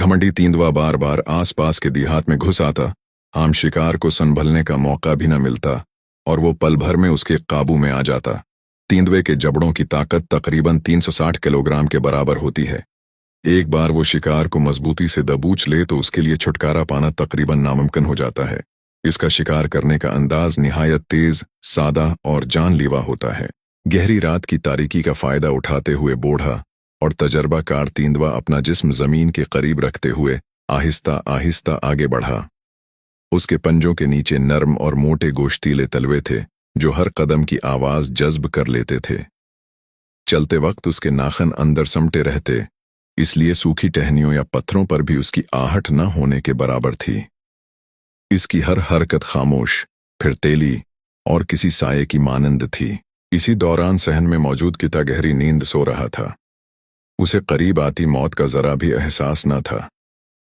घमंडी तेंदुआ बार बार आस पास के देहात में घुस आता, आम शिकार को संभलने का मौका भी न मिलता और वो पल भर में उसके काबू में आ जाता। तेंदुए के जबड़ों की ताकत तकरीबन 360 किलोग्राम के बराबर होती है। एक बार वो शिकार को मजबूती से दबोच ले तो उसके लिए छुटकारा पाना तकरीबन नामुमकिन हो जाता है। इसका शिकार करने का अंदाज निहायत तेज, सादा और जानलेवा होता है। गहरी रात की तारीकी का फायदा उठाते हुए बूढ़ा और तजर्बाकार तेंदुआ अपना जिस्म जमीन के करीब रखते हुए आहिस्ता आहिस्ता आगे बढ़ा। उसके पंजों के नीचे नर्म और मोटे गोश्तीले तलवे थे जो हर कदम की आवाज जज्ब कर लेते थे। चलते वक्त उसके नाखन अंदर समटे रहते, इसलिए सूखी टहनियों या पत्थरों पर भी उसकी आहट न होने के बराबर थी। इसकी हर हरकत खामोश, फिर तेली और किसी साये की मानंद थी। इसी दौरान सहन में मौजूद किता गहरी नींद सो रहा था। उसे करीब आती मौत का जरा भी एहसास न था,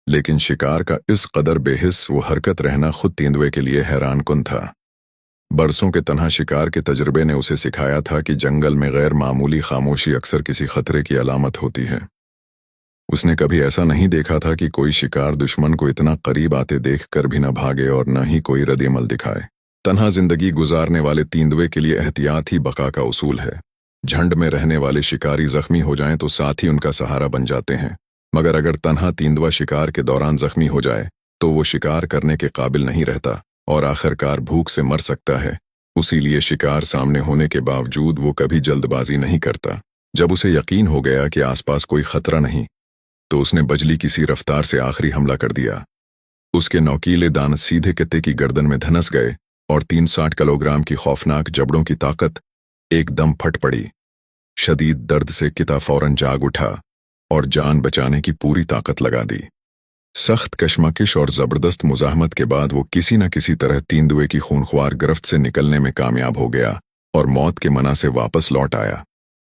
लेकिन शिकार का इस कदर बेहिस वो हरकत रहना खुद तेंदुए के लिए हैरानकुन था। बरसों के तन्हा शिकार के तजुर्बे ने उसे सिखाया था कि जंगल में गैर मामूली खामोशी अक्सर किसी खतरे की अलामत होती है। उसने कभी ऐसा नहीं देखा था कि कोई शिकार दुश्मन को इतना करीब आते देख कर भी न भागे और न ही कोई रद्द-ए-अमल दिखाए। तन्हा जिंदगी गुजारने वाले तेंदुए के लिए एहतियात ही बका का उसूल है। झुंड में रहने वाले शिकारी जख्मी हो जाएं तो साथ ही उनका सहारा बन जाते हैं, मगर अगर तन्हा तेंदुआ शिकार के दौरान जख्मी हो जाए तो वो शिकार करने के काबिल नहीं रहता और आखिरकार भूख से मर सकता है। उसीलिए शिकार सामने होने के बावजूद वो कभी जल्दबाजी नहीं करता। जब उसे यकीन हो गया कि आसपास कोई खतरा नहीं, तो उसने बजली की सी रफ्तार से आखिरी हमला कर दिया। उसके नौकीले दांत सीधे कुत्ते की गर्दन में धंस गए और 360 किलोग्राम की खौफनाक जबड़ों की ताकत एकदम फट पड़ी। शदीद दर्द से किता फौरन जाग उठा और जान बचाने की पूरी ताकत लगा दी। सख्त कशमकश और जबरदस्त मुजाहमत के बाद वो किसी न किसी तरह तेंदुए की खूनख्वार गिरफ्त से निकलने में कामयाब हो गया और मौत के मना से वापस लौट आया।